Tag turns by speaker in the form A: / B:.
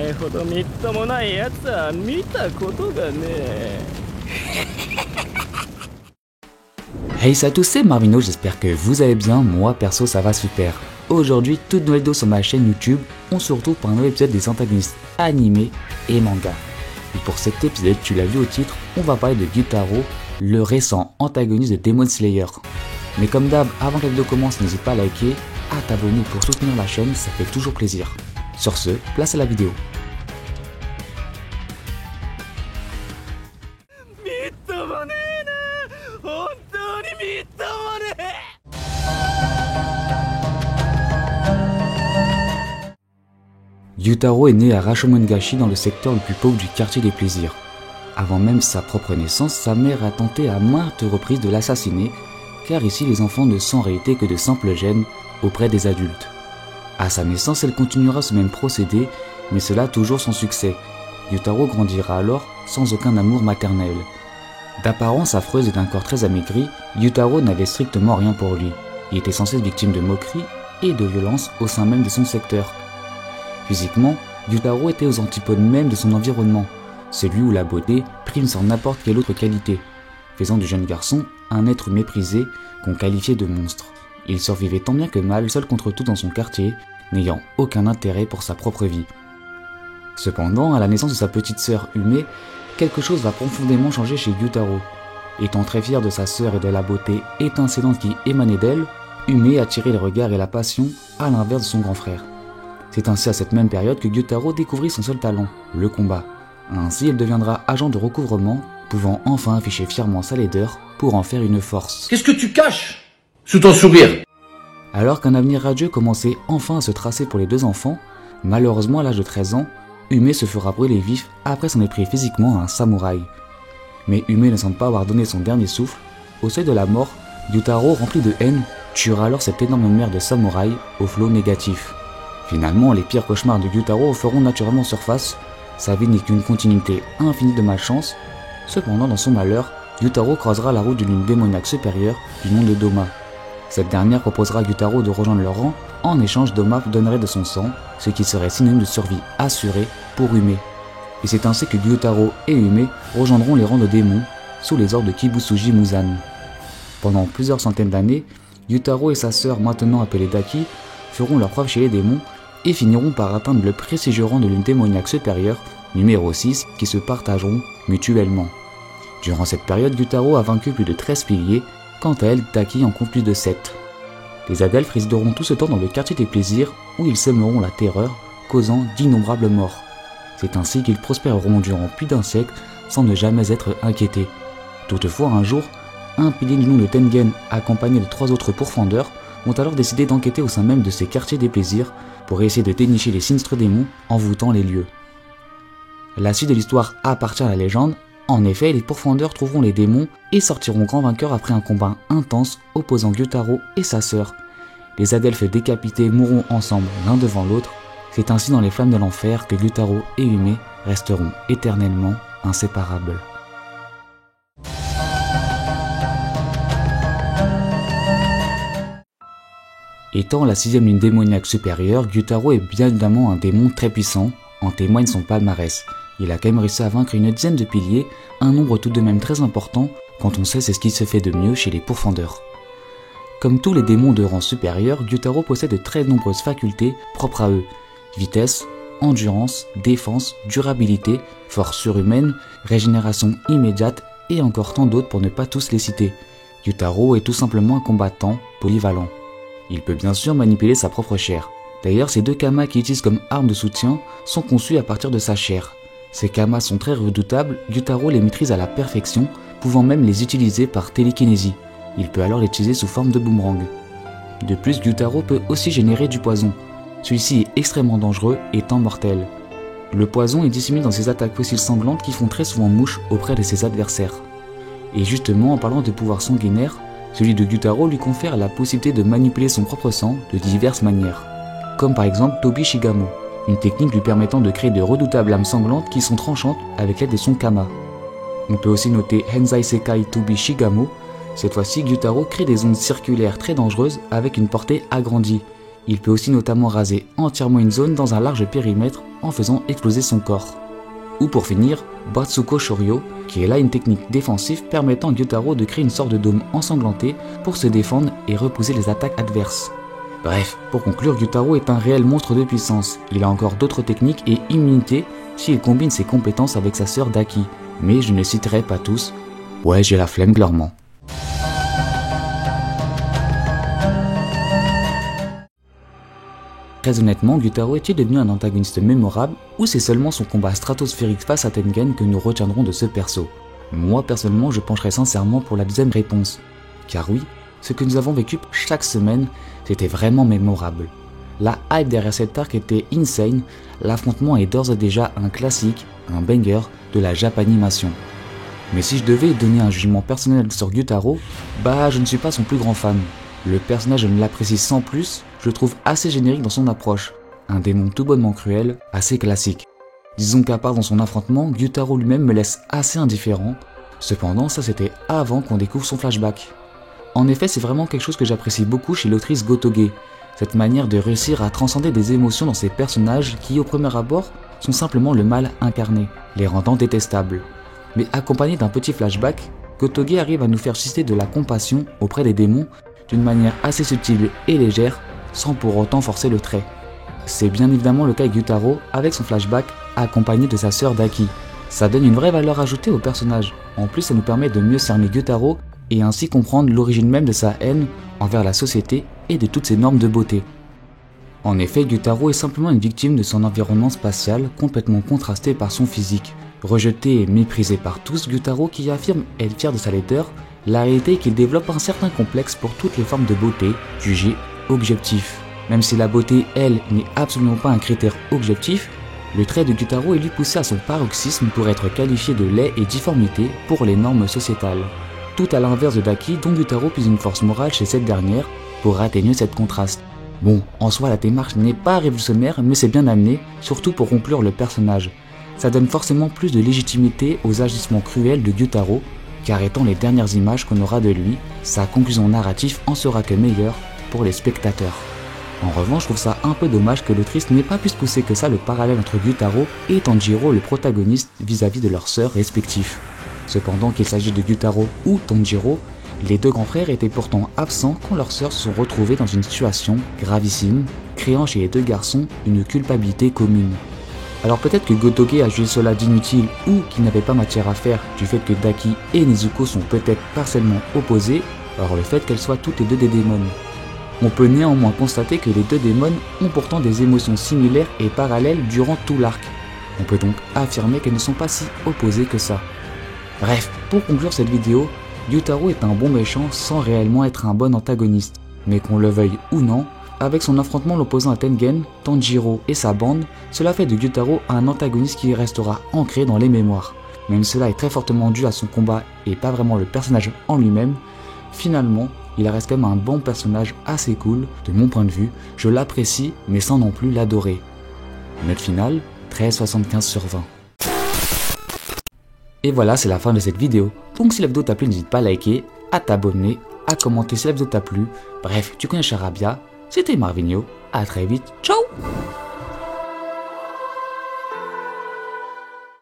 A: 前ほどみっともないやつは見たことがねえ。
B: Hey salut à tous, c'est Marvino, j'espère que vous allez bien, moi perso ça va super. Aujourd'hui, toute nouvelle vidéo sur ma chaîne YouTube, on se retrouve pour un nouvel épisode des antagonistes animés et manga. Et pour cet épisode, tu l'as vu au titre, on va parler de Gyutaro, le récent antagoniste de Demon Slayer. Mais comme d'hab, avant que la vidéo commence, n'hésite pas à liker, à t'abonner pour soutenir la chaîne, ça fait toujours plaisir. Sur ce, place à la vidéo. Gyutaro est né à Rashomon-gashi dans le secteur le plus pauvre du quartier des plaisirs. Avant même sa propre naissance, sa mère a tenté à maintes reprises de l'assassiner, car ici les enfants ne sont en réalité que de simples gènes auprès des adultes. À sa naissance, elle continuera ce même procédé, mais cela toujours sans succès. Gyutaro grandira alors sans aucun amour maternel. D'apparence affreuse et d'un corps très amaigri, Gyutaro n'avait strictement rien pour lui. Il était censé être victime de moqueries et de violences au sein même de son secteur. Physiquement, Gyutaro était aux antipodes même de son environnement, celui où la beauté prime sur n'importe quelle autre qualité, faisant du jeune garçon un être méprisé qu'on qualifiait de monstre. Il survivait tant bien que mal, seul contre tout dans son quartier, n'ayant aucun intérêt pour sa propre vie. Cependant, à la naissance de sa petite sœur Ume, quelque chose va profondément changer chez Gyutaro. Étant très fier de sa sœur et de la beauté étincelante qui émanait d'elle, Ume attirait le regard et la passion à l'inverse de son grand frère. C'est ainsi à cette même période que Gyutaro découvrit son seul talent, le combat. Ainsi, il deviendra agent de recouvrement, pouvant enfin afficher fièrement sa laideur pour en faire une force.
C: Qu'est-ce que tu caches sous ton sourire?
B: Alors qu'un avenir radieux commençait enfin à se tracer pour les deux enfants, malheureusement à l'âge de 13 ans, Ume se fera brûler vif après s'en être pris physiquement à un samouraï. Mais Ume ne semble pas avoir donné son dernier souffle. Au seuil de la mort, Gyutaro, rempli de haine, tuera alors cette énorme mère de samouraï au flot négatif. Finalement, les pires cauchemars de Gyutaro feront naturellement surface. Sa vie n'est qu'une continuité infinie de malchance. Cependant, dans son malheur, Gyutaro croisera la route d'une lune démoniaque supérieure du nom de Doma. Cette dernière proposera à Gyutaro de rejoindre leur rang. En échange, Doma donnerait de son sang, ce qui serait synonyme de survie assurée pour Ume. Et c'est ainsi que Gyutaro et Ume rejoindront les rangs de démons sous les ordres de Kibusuji Muzan. Pendant plusieurs centaines d'années, Gyutaro et sa sœur, maintenant appelée Daki, feront leur preuve chez les démons et finiront par atteindre le prestigieux rang de lune démoniaque supérieure, numéro 6, qui se partageront mutuellement. Durant cette période, Gyutaro a vaincu plus de 13 piliers, quant à elle, Daki en compte plus de 7. Les Adelphes résideront tout ce temps dans le quartier des plaisirs, où ils sèmeront la terreur, causant d'innombrables morts. C'est ainsi qu'ils prospéreront durant plus d'un siècle, sans ne jamais être inquiétés. Toutefois, un jour, un pilier du nom de Tengen, accompagné de 3 autres pourfendeurs, ont alors décidé d'enquêter au sein même de ces quartiers des plaisirs pour essayer de dénicher les sinistres démons envoûtant les lieux. La suite de l'histoire appartient à la légende. En effet, les pourfendeurs trouveront les démons et sortiront grands vainqueurs après un combat intense opposant Gyutaro et sa sœur. Les Adelphes décapités mourront ensemble l'un devant l'autre. C'est ainsi dans les flammes de l'enfer que Gyutaro et Ume resteront éternellement inséparables. Étant la 6ème lune démoniaque supérieure, Gyutaro est bien évidemment un démon très puissant, en témoigne son palmarès. Il a quand même réussi à vaincre une dizaine de piliers, un nombre tout de même très important quand on sait c'est ce qui se fait de mieux chez les pourfendeurs. Comme tous les démons de rang supérieur, Gyutaro possède de très nombreuses facultés propres à eux. Vitesse, endurance, défense, durabilité, force surhumaine, régénération immédiate et encore tant d'autres pour ne pas tous les citer. Gyutaro est tout simplement un combattant polyvalent. Il peut bien sûr manipuler sa propre chair. D'ailleurs, ces 2 kamas qu'il utilise comme arme de soutien sont conçus à partir de sa chair. Ces kamas sont très redoutables, Gyutaro les maîtrise à la perfection, pouvant même les utiliser par télékinésie. Il peut alors les utiliser sous forme de boomerang. De plus, Gyutaro peut aussi générer du poison. Celui-ci est extrêmement dangereux, étant mortel. Le poison est dissimulé dans ses attaques fossiles sanglantes qui font très souvent mouche auprès de ses adversaires. Et justement, en parlant de pouvoir sanguinaire, celui de Gyutaro lui confère la possibilité de manipuler son propre sang de diverses manières. Comme par exemple Tobi Shigamo, une technique lui permettant de créer de redoutables lames sanglantes qui sont tranchantes avec l'aide de son kama. On peut aussi noter Henzai Sekai Tobi Shigamo. Cette fois-ci, Gyutaro crée des ondes circulaires très dangereuses avec une portée agrandie. Il peut aussi notamment raser entièrement une zone dans un large périmètre en faisant exploser son corps. Ou pour finir, Batsuko Shoryo, qui est là une technique défensive permettant à Gyutaro de créer une sorte de dôme ensanglanté pour se défendre et repousser les attaques adverses. Bref, pour conclure, Gyutaro est un réel monstre de puissance. Il a encore d'autres techniques et immunités s'il combine ses compétences avec sa sœur Daki, mais je ne les citerai pas tous. Ouais, j'ai la flemme clairement. Très honnêtement, Gyutaro est-il devenu un antagoniste mémorable ou c'est seulement son combat stratosphérique face à Tengen que nous retiendrons de ce perso? Moi personnellement, je pencherais sincèrement pour la deuxième réponse. Car oui, ce que nous avons vécu chaque semaine, c'était vraiment mémorable. La hype derrière cet arc était insane, l'affrontement est d'ores et déjà un classique, un banger de la Japanimation. Mais si je devais donner un jugement personnel sur Gyutaro, bah je ne suis pas son plus grand fan. Le personnage, je ne l'apprécie sans plus, je le trouve assez générique dans son approche. Un démon tout bonnement cruel, assez classique. Disons qu'à part dans son affrontement, Gyutaro lui-même me laisse assez indifférent. Cependant, ça c'était avant qu'on découvre son flashback. En effet, c'est vraiment quelque chose que j'apprécie beaucoup chez l'autrice Gotoge. Cette manière de réussir à transcender des émotions dans ses personnages qui, au premier abord, sont simplement le mal incarné, les rendant détestables. Mais accompagné d'un petit flashback, Gotoge arrive à nous faire susciter de la compassion auprès des démons d'une manière assez subtile et légère, sans pour autant forcer le trait. C'est bien évidemment le cas avec Gyutaro avec son flashback accompagné de sa sœur Daki. Ça donne une vraie valeur ajoutée au personnage. En plus, ça nous permet de mieux cerner Gyutaro et ainsi comprendre l'origine même de sa haine envers la société et de toutes ses normes de beauté. En effet, Gyutaro est simplement une victime de son environnement spatial complètement contrasté par son physique. Rejeté et méprisé par tous, Gyutaro, qui affirme être fier de sa laideur, la réalité est qu'il développe un certain complexe pour toutes les formes de beauté, jugées objectives. Même si la beauté, elle, n'est absolument pas un critère objectif, le trait de Gyutaro est lui poussé à son paroxysme pour être qualifié de laid et difformité pour les normes sociétales. Tout à l'inverse de Daki, dont Gyutaro puise une force morale chez cette dernière pour atténuer cette contraste. Bon, en soi la démarche n'est pas révolutionnaire, mais c'est bien amené, surtout pour conclure le personnage. Ça donne forcément plus de légitimité aux agissements cruels de Gyutaro, car étant les dernières images qu'on aura de lui, sa conclusion narrative en sera que meilleure pour les spectateurs. En revanche, je trouve ça un peu dommage que l'autrice n'ait pas pu se pousser que ça le parallèle entre Gyutaro et Tanjiro, le protagoniste, vis-à-vis de leurs sœurs respectifs. Cependant qu'il s'agisse de Gyutaro ou Tanjiro, les deux grands frères étaient pourtant absents quand leurs sœurs se sont retrouvées dans une situation gravissime, créant chez les deux garçons une culpabilité commune. Alors peut-être que Gotoge a jugé cela d'inutile ou qu'il n'avait pas matière à faire du fait que Daki et Nezuko sont peut-être partiellement opposés, alors le fait qu'elles soient toutes les deux des démons. On peut néanmoins constater que les deux démons ont pourtant des émotions similaires et parallèles durant tout l'arc. On peut donc affirmer qu'elles ne sont pas si opposées que ça. Bref, pour conclure cette vidéo, Gyutaro est un bon méchant sans réellement être un bon antagoniste. Mais qu'on le veuille ou non, avec son affrontement l'opposant à Tengen, Tanjiro et sa bande, cela fait de Gyutaro un antagoniste qui restera ancré dans les mémoires. Même cela est très fortement dû à son combat et pas vraiment le personnage en lui-même, finalement, il reste quand même un bon personnage assez cool, de mon point de vue, je l'apprécie mais sans non plus l'adorer. Note finale, 13,75 sur 20. Et voilà, c'est la fin de cette vidéo. Donc si la vidéo t'a plu, n'hésite pas à liker, à t'abonner, à commenter si la vidéo t'a plu. Bref, tu connais Charabia, c'était Marvinho, à très vite, ciao!